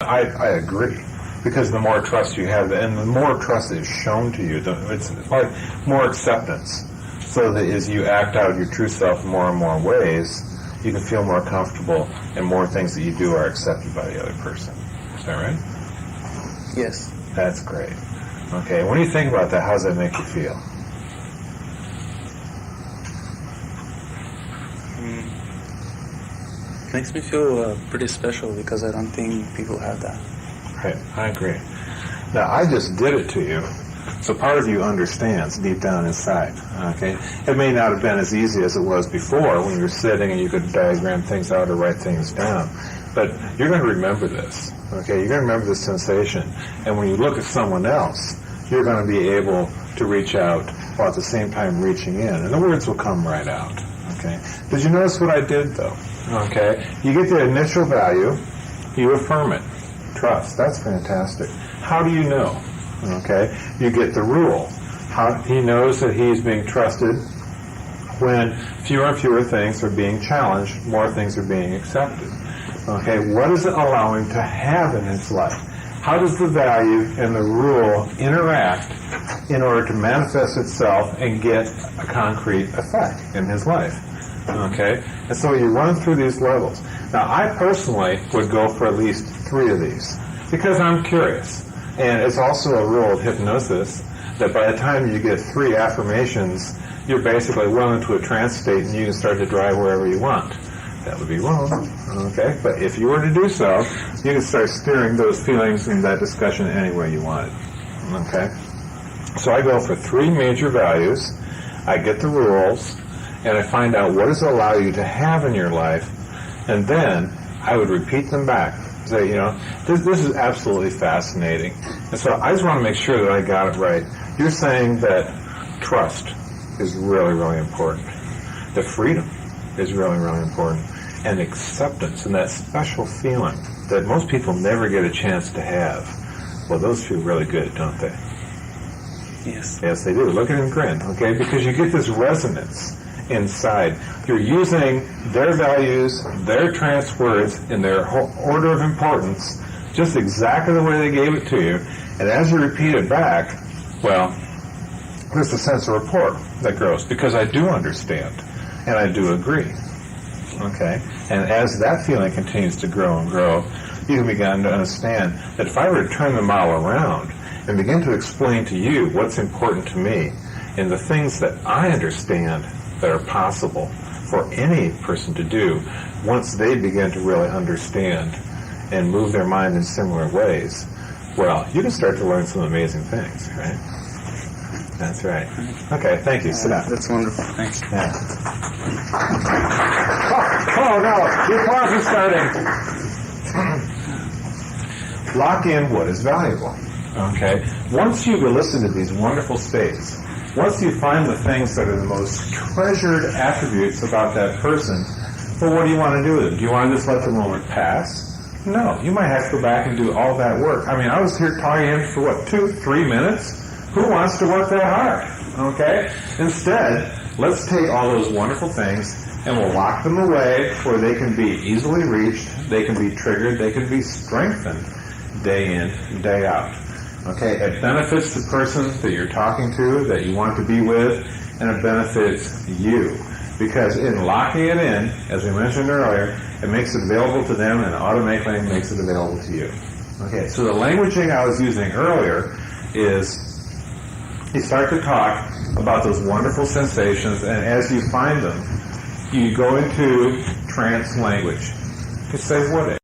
I agree. Because the more trust you have, and the more trust is shown to you, it's like more acceptance. So that as you act out your true self in more and more ways, you can feel more comfortable, and more things that you do are accepted by the other person. Is that right? Yes. That's great. Okay, when you think about that, how does that make you feel? Makes me feel pretty special, because I don't think people have that. Right, I agree. Now, I just did it to you, so part of you understands deep down inside, okay? It may not have been as easy as it was before when you were sitting and you could diagram things out or write things down, but you're going to remember this, okay? You're going to remember this sensation, and when you look at someone else, you're going to be able to reach out while at the same time reaching in, and the words will come right out, okay? Did you notice what I did, though? Okay, you get the initial value, you affirm it. Trust, that's fantastic. How do you know? Okay, you get the rule. How he knows that he's being trusted when fewer and fewer things are being challenged, more things are being accepted. Okay, what does it allow him to have in his life? How does the value and the rule interact in order to manifest itself and get a concrete effect in his life? Okay, and so you run through these levels. Now, I personally would go for at least 3 of these because I'm curious. And it's also a rule of hypnosis that by the time you get 3 affirmations, you're basically well into a trance state and you can start to drive wherever you want. That would be wrong, okay? But if you were to do so, you can start steering those feelings in that discussion any way you wanted, okay? So I go for 3 major values. I get the rules, and I find out what does it allow you to have in your life, and then I would repeat them back. Say, this is absolutely fascinating. And so I just want to make sure that I got it right. You're saying that trust is really, really important. That freedom is really, really important. And acceptance and that special feeling that most people never get a chance to have. Well, those feel really good, don't they? Yes. Yes, they do. Look at him grin, okay? Because you get this resonance inside. You're using their values, their trance words in their order of importance, just exactly the way they gave it to you. And as you repeat it back, well, there's a sense of rapport that grows because I do understand and I do agree. Okay? And as that feeling continues to grow and grow, you can begin to understand that if I were to turn the model around and begin to explain to you what's important to me and the things that I understand that are possible for any person to do once they begin to really understand and move their mind in similar ways, well, you can start to learn some amazing things, right? That's right. Okay, thank you. Sit down. That's wonderful. Thanks. Yeah. Oh no, the applause is starting. Lock in what is valuable. Okay? Once you've elicited these wonderful states, once you find the things that are the most treasured attributes about that person, well, what do you want to do with them? Do you want to just let the moment pass? No. You might have to go back and do all that work. I mean, I was here talking to him for, 2-3 minutes? Who wants to work that hard? Okay? Instead, let's take all those wonderful things and we'll lock them away where they can be easily reached, they can be triggered, they can be strengthened day in, day out. Okay, it benefits the person that you're talking to, that you want to be with, and it benefits you. Because in locking it in, as we mentioned earlier, it makes it available to them and automatically makes it available to you. Okay, so the languaging I was using earlier is you start to talk about those wonderful sensations, and as you find them, you go into trance language. You say, what